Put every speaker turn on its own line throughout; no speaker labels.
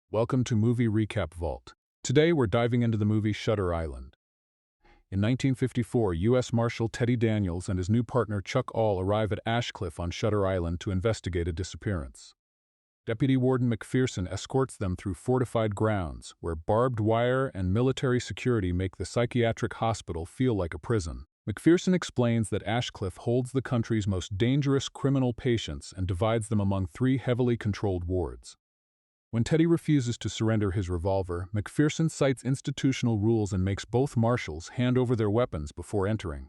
Welcome to Movie Recap Vault. Today we're diving into the movie Shutter Island. In 1954, U.S. Marshal Teddy Daniels and his new partner Chuck All arrive at Ashcliff on Shutter Island to investigate a disappearance. Deputy Warden McPherson escorts them through fortified grounds, where barbed wire and military security make the psychiatric hospital feel like a prison. McPherson explains that Ashcliff holds the country's most dangerous criminal patients and divides them among 3 heavily controlled wards. When Teddy refuses to surrender his revolver, McPherson cites institutional rules and makes both marshals hand over their weapons before entering.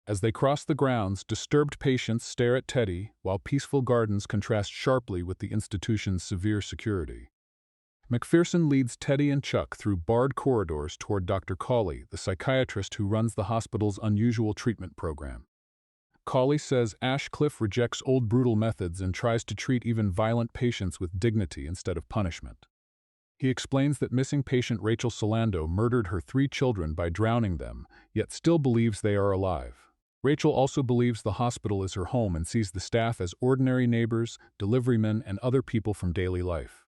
As they cross the grounds, disturbed patients stare at Teddy, while peaceful gardens contrast sharply with the institution's severe security. McPherson leads Teddy and Chuck through barred corridors toward Dr. Cawley, the psychiatrist who runs the hospital's unusual treatment program. Cawley says Ashcliff rejects old brutal methods and tries to treat even violent patients with dignity instead of punishment. He explains that missing patient Rachel Solando murdered her 3 children by drowning them, yet still believes they are alive. Rachel also believes the hospital is her home and sees the staff as ordinary neighbors, deliverymen, and other people from daily life.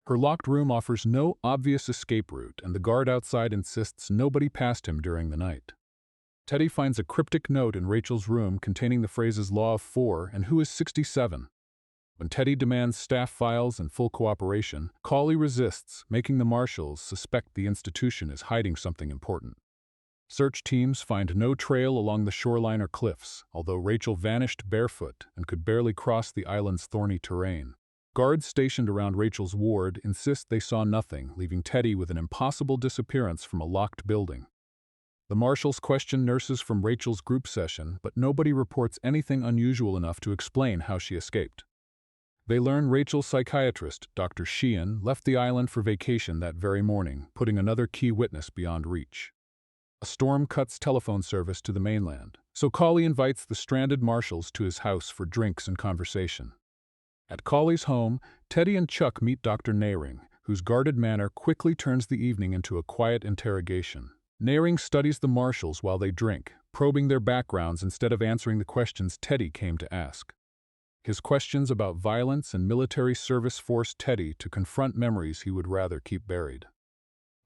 Her locked room offers no obvious escape route, and the guard outside insists nobody passed him during the night. Teddy finds a cryptic note in Rachel's room containing the phrases Law of 4 and Who is 67? When Teddy demands staff files and full cooperation, Cawley resists, making the marshals suspect the institution is hiding something important. Search teams find no trail along the shoreline or cliffs, although Rachel vanished barefoot and could barely cross the island's thorny terrain. Guards stationed around Rachel's ward insist they saw nothing, leaving Teddy with an impossible disappearance from a locked building. The marshals question nurses from Rachel's group session, but nobody reports anything unusual enough to explain how she escaped. They learn Rachel's psychiatrist, Dr. Sheehan, left the island for vacation that very morning, putting another key witness beyond reach. A storm cuts telephone service to the mainland, so Cawley invites the stranded marshals to his house for drinks and conversation. At Cawley's home, Teddy and Chuck meet Dr. Naring, whose guarded manner quickly turns the evening into a quiet interrogation. Naring studies the marshals while they drink, probing their backgrounds instead of answering the questions Teddy came to ask. His questions about violence and military service force Teddy to confront memories he would rather keep buried.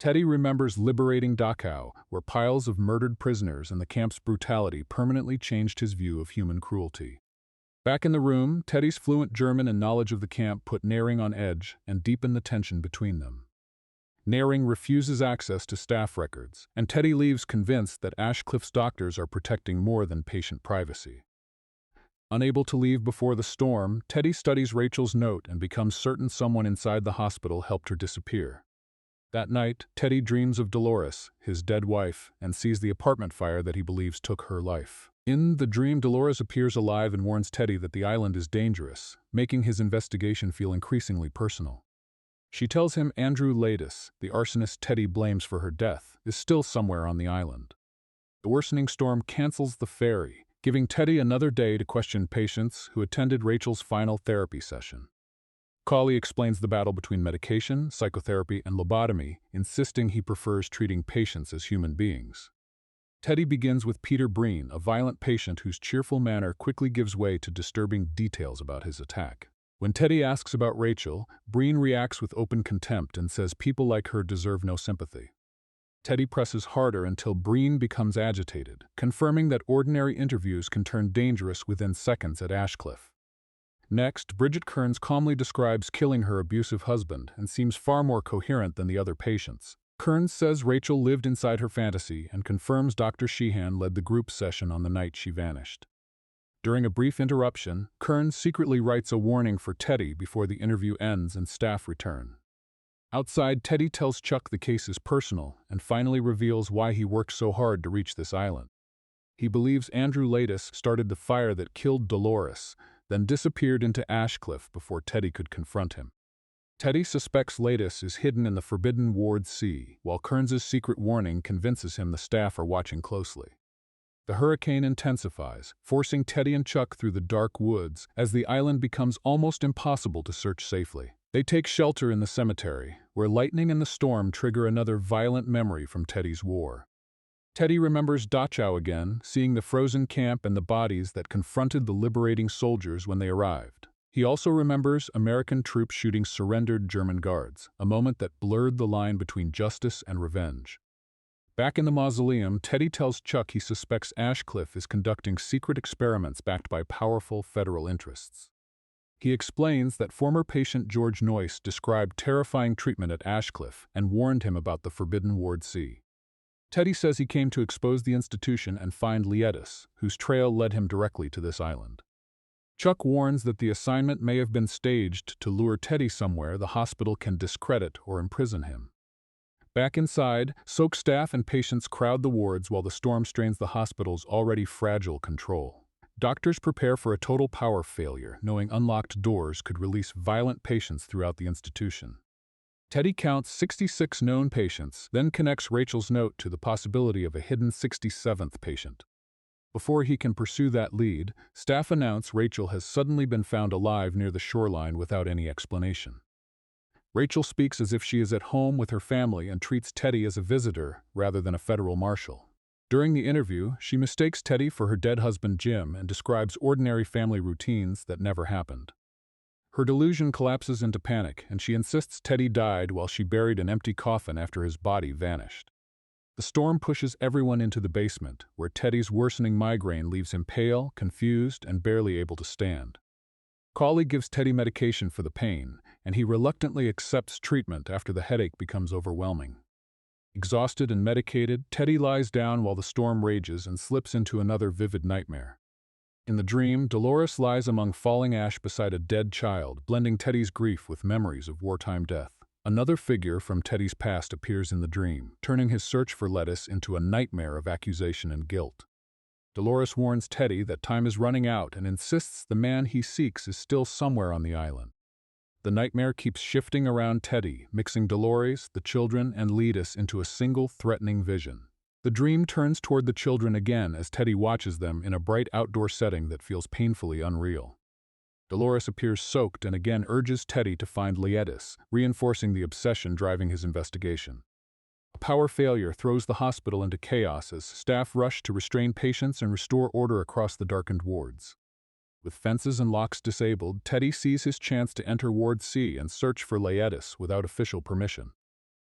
Teddy remembers liberating Dachau, where piles of murdered prisoners and the camp's brutality permanently changed his view of human cruelty. Back in the room, Teddy's fluent German and knowledge of the camp put Naring on edge and deepened the tension between them. Naring refuses access to staff records, and Teddy leaves convinced that Ashcliff's doctors are protecting more than patient privacy. Unable to leave before the storm, Teddy studies Rachel's note and becomes certain someone inside the hospital helped her disappear. That night, Teddy dreams of Dolores, his dead wife, and sees the apartment fire that he believes took her life. In the dream, Dolores appears alive and warns Teddy that the island is dangerous, making his investigation feel increasingly personal. She tells him Andrew Ladis, the arsonist Teddy blames for her death, is still somewhere on the island. The worsening storm cancels the ferry, giving Teddy another day to question patients who attended Rachel's final therapy session. Cawley explains the battle between medication, psychotherapy, and lobotomy, insisting he prefers treating patients as human beings. Teddy begins with Peter Breen, a violent patient whose cheerful manner quickly gives way to disturbing details about his attack. When Teddy asks about Rachel, Breen reacts with open contempt and says people like her deserve no sympathy. Teddy presses harder until Breen becomes agitated, confirming that ordinary interviews can turn dangerous within seconds at Ashcliff. Next, Bridget Kearns calmly describes killing her abusive husband and seems far more coherent than the other patients. Kearns says Rachel lived inside her fantasy and confirms Dr. Sheehan led the group session on the night she vanished. During a brief interruption, Kearns secretly writes a warning for Teddy before the interview ends and staff return. Outside, Teddy tells Chuck the case is personal and finally reveals why he worked so hard to reach this island. He believes Andrew Ladis started the fire that killed Dolores, then disappeared into Ashcliff before Teddy could confront him. Teddy suspects Ladis is hidden in the Forbidden Ward C, while Kearns's secret warning convinces him the staff are watching closely. The hurricane intensifies, forcing Teddy and Chuck through the dark woods as the island becomes almost impossible to search safely. They take shelter in the cemetery, where lightning and the storm trigger another violent memory from Teddy's war. Teddy remembers Dachau again, seeing the frozen camp and the bodies that confronted the liberating soldiers when they arrived. He also remembers American troops shooting surrendered German guards, a moment that blurred the line between justice and revenge. Back in the mausoleum, Teddy tells Chuck he suspects Ashcliffe is conducting secret experiments backed by powerful federal interests. He explains that former patient George Noyce described terrifying treatment at Ashcliffe and warned him about the forbidden Ward C. Teddy says he came to expose the institution and find Lietis, whose trail led him directly to this island. Chuck warns that the assignment may have been staged to lure Teddy somewhere the hospital can discredit or imprison him. Back inside, Soak staff and patients crowd the wards while the storm strains the hospital's already fragile control. Doctors prepare for a total power failure, knowing unlocked doors could release violent patients throughout the institution. Teddy counts 66 known patients, then connects Rachel's note to the possibility of a hidden 67th patient. Before he can pursue that lead, staff announce Rachel has suddenly been found alive near the shoreline without any explanation. Rachel speaks as if she is at home with her family and treats Teddy as a visitor rather than a federal marshal. During the interview, she mistakes Teddy for her dead husband Jim and describes ordinary family routines that never happened. Her delusion collapses into panic, and she insists Teddy died while she buried an empty coffin after his body vanished. The storm pushes everyone into the basement, where Teddy's worsening migraine leaves him pale, confused, and barely able to stand. Cawley gives Teddy medication for the pain, and he reluctantly accepts treatment after the headache becomes overwhelming. Exhausted and medicated, Teddy lies down while the storm rages and slips into another vivid nightmare. In the dream, Dolores lies among falling ash beside a dead child, blending Teddy's grief with memories of wartime death. Another figure from Teddy's past appears in the dream, turning his search for Lettuce into a nightmare of accusation and guilt. Dolores warns Teddy that time is running out and insists the man he seeks is still somewhere on the island. The nightmare keeps shifting around Teddy, mixing Dolores, the children, and Lietis into a single threatening vision. The dream turns toward the children again as Teddy watches them in a bright outdoor setting that feels painfully unreal. Dolores appears soaked and again urges Teddy to find Lietis, reinforcing the obsession driving his investigation. A power failure throws the hospital into chaos as staff rush to restrain patients and restore order across the darkened wards. With fences and locks disabled, Teddy sees his chance to enter Ward C and search for Lietis without official permission.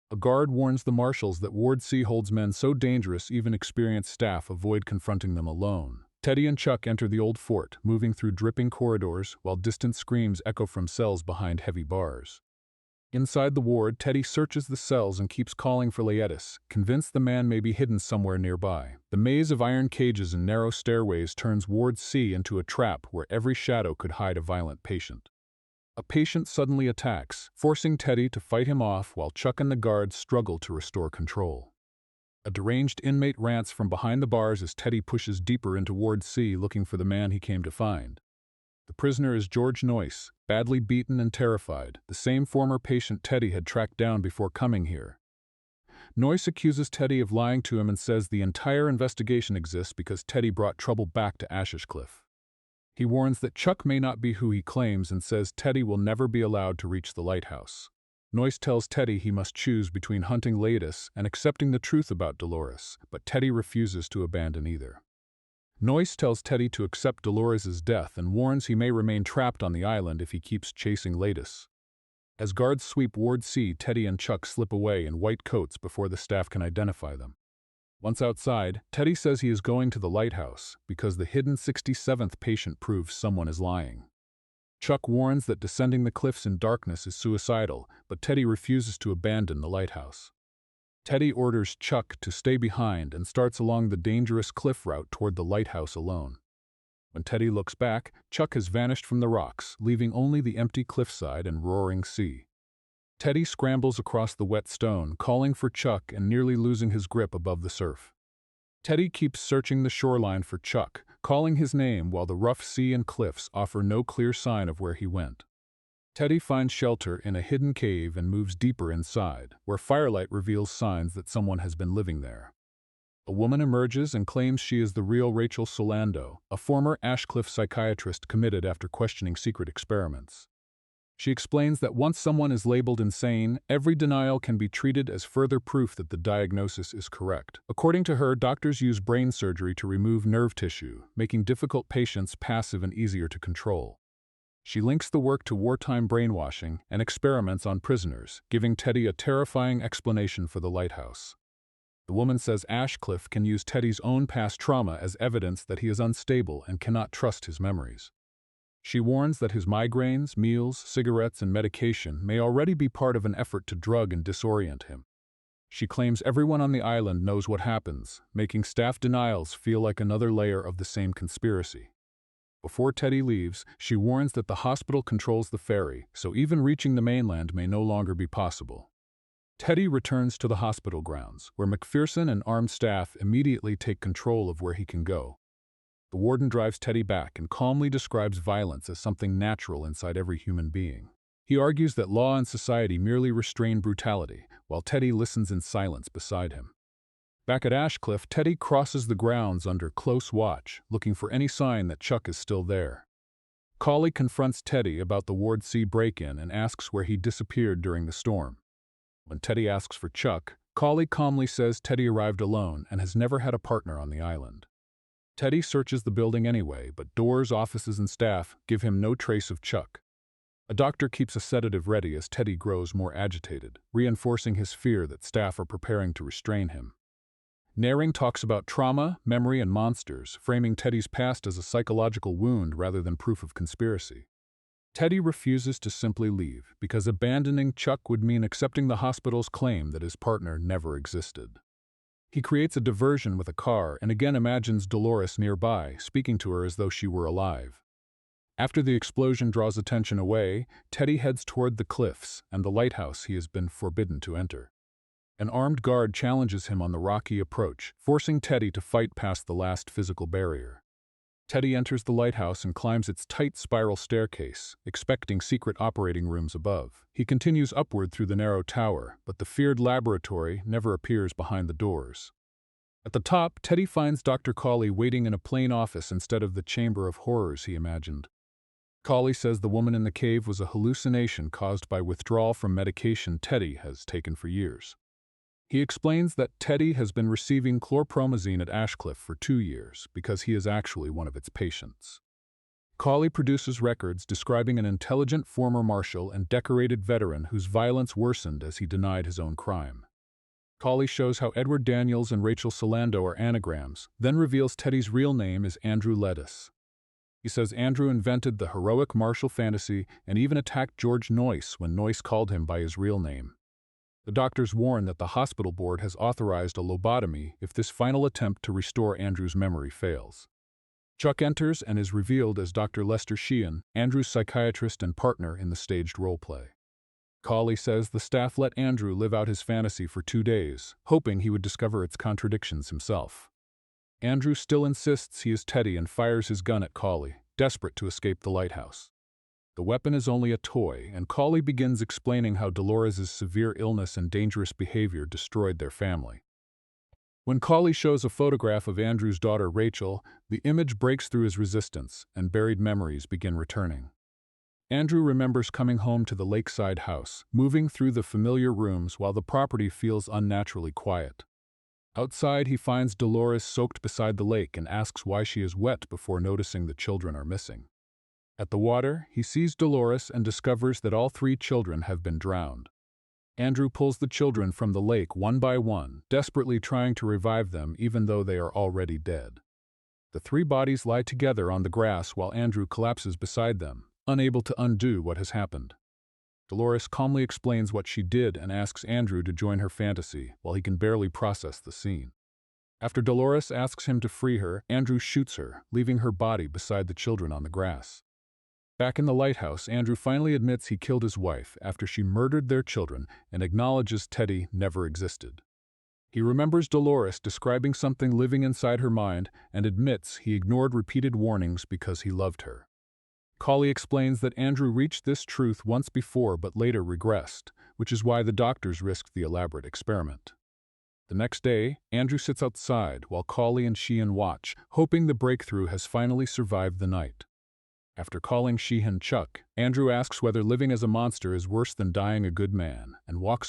A guard warns the marshals that Ward C holds men so dangerous even experienced staff avoid confronting them alone. Teddy and Chuck enter the old fort, moving through dripping corridors while distant screams echo from cells behind heavy bars. Inside the ward, Teddy searches the cells and keeps calling for Lietis, convinced the man may be hidden somewhere nearby. The maze of iron cages and narrow stairways turns Ward C into a trap where every shadow could hide a violent patient. A patient suddenly attacks, forcing Teddy to fight him off while Chuck and the guards struggle to restore control. A deranged inmate rants from behind the bars as Teddy pushes deeper into Ward C looking for the man he came to find. The prisoner is George Noyce, badly beaten and terrified, the same former patient Teddy had tracked down before coming here. Noyce accuses Teddy of lying to him and says the entire investigation exists because Teddy brought trouble back to Ashcliffe. He warns that Chuck may not be who he claims and says Teddy will never be allowed to reach the lighthouse. Noyce tells Teddy he must choose between hunting Lietis and accepting the truth about Dolores, but Teddy refuses to abandon either. Noyce tells Teddy to accept Dolores' death and warns he may remain trapped on the island if he keeps chasing Lietis. As guards sweep Ward C, Teddy and Chuck slip away in white coats before the staff can identify them. Once outside, Teddy says he is going to the lighthouse because the hidden 67th patient proves someone is lying. Chuck warns that descending the cliffs in darkness is suicidal, but Teddy refuses to abandon the lighthouse. Teddy orders Chuck to stay behind and starts along the dangerous cliff route toward the lighthouse alone. When Teddy looks back, Chuck has vanished from the rocks, leaving only the empty cliffside and roaring sea. Teddy scrambles across the wet stone, calling for Chuck and nearly losing his grip above the surf. Teddy keeps searching the shoreline for Chuck, calling his name while the rough sea and cliffs offer no clear sign of where he went. Teddy finds shelter in a hidden cave and moves deeper inside, where firelight reveals signs that someone has been living there. A woman emerges and claims she is the real Rachel Solando, a former Ashcliffe psychiatrist committed after questioning secret experiments. She explains that once someone is labeled insane, every denial can be treated as further proof that the diagnosis is correct. According to her, doctors use brain surgery to remove nerve tissue, making difficult patients passive and easier to control. She links the work to wartime brainwashing and experiments on prisoners, giving Teddy a terrifying explanation for the lighthouse. The woman says Ashcliffe can use Teddy's own past trauma as evidence that he is unstable and cannot trust his memories. She warns that his migraines, meals, cigarettes, and medication may already be part of an effort to drug and disorient him. She claims everyone on the island knows what happens, making staff denials feel like another layer of the same conspiracy. Before Teddy leaves, she warns that the hospital controls the ferry, so even reaching the mainland may no longer be possible. Teddy returns to the hospital grounds, where McPherson and armed staff immediately take control of where he can go. The warden drives Teddy back and calmly describes violence as something natural inside every human being. He argues that law and society merely restrain brutality, while Teddy listens in silence beside him. Back at Ashcliffe, Teddy crosses the grounds under close watch, looking for any sign that Chuck is still there. Collie confronts Teddy about the Ward C break-in and asks where he disappeared during the storm. When Teddy asks for Chuck, Collie calmly says Teddy arrived alone and has never had a partner on the island. Teddy searches the building anyway, but doors, offices, and staff give him no trace of Chuck. A doctor keeps a sedative ready as Teddy grows more agitated, reinforcing his fear that staff are preparing to restrain him. Naring talks about trauma, memory, and monsters, framing Teddy's past as a psychological wound rather than proof of conspiracy. Teddy refuses to simply leave, because abandoning Chuck would mean accepting the hospital's claim that his partner never existed. He creates a diversion with a car and again imagines Dolores nearby, speaking to her as though she were alive. After the explosion draws attention away, Teddy heads toward the cliffs and the lighthouse he has been forbidden to enter. An armed guard challenges him on the rocky approach, forcing Teddy to fight past the last physical barrier. Teddy enters the lighthouse and climbs its tight spiral staircase, expecting secret operating rooms above. He continues upward through the narrow tower, but the feared laboratory never appears behind the doors. At the top, Teddy finds Dr. Collie waiting in a plain office instead of the chamber of horrors he imagined. Collie says the woman in the cave was a hallucination caused by withdrawal from medication Teddy has taken for years. He explains that Teddy has been receiving chlorpromazine at Ashcliffe for 2 years because he is actually one of its patients. Collie produces records describing an intelligent former marshal and decorated veteran whose violence worsened as he denied his own crime. Collie shows how Edward Daniels and Rachel Solando are anagrams, then reveals Teddy's real name is Andrew Lettuce. He says Andrew invented the heroic martial fantasy and even attacked George Noyce when Noyce called him by his real name. The doctors warn that the hospital board has authorized a lobotomy if this final attempt to restore Andrew's memory fails. Chuck enters and is revealed as Dr. Lester Sheehan, Andrew's psychiatrist and partner in the staged roleplay. Collie says the staff let Andrew live out his fantasy for 2 days, hoping he would discover its contradictions himself. Andrew still insists he is Teddy and fires his gun at Collie, desperate to escape the lighthouse. The weapon is only a toy, and Collie begins explaining how Dolores' severe illness and dangerous behavior destroyed their family. When Collie shows a photograph of Andrew's daughter Rachel, the image breaks through his resistance, and buried memories begin returning. Andrew remembers coming home to the lakeside house, moving through the familiar rooms while the property feels unnaturally quiet. Outside, he finds Dolores soaked beside the lake and asks why she is wet before noticing the children are missing. At the water, he sees Dolores and discovers that all 3 children have been drowned. Andrew pulls the children from the lake one by one, desperately trying to revive them even though they are already dead. The 3 bodies lie together on the grass while Andrew collapses beside them, unable to undo what has happened. Dolores calmly explains what she did and asks Andrew to join her fantasy, while he can barely process the scene. After Dolores asks him to free her, Andrew shoots her, leaving her body beside the children on the grass. Back in the lighthouse, Andrew finally admits he killed his wife after she murdered their children and acknowledges Teddy never existed. He remembers Dolores describing something living inside her mind and admits he ignored repeated warnings because he loved her. Collie explains that Andrew reached this truth once before but later regressed, which is why the doctors risked the elaborate experiment. The next day, Andrew sits outside while Collie and Sheehan watch, hoping the breakthrough has finally survived the night. After calling Sheehan Chuck, Andrew asks whether living as a monster is worse than dying a good man, and walks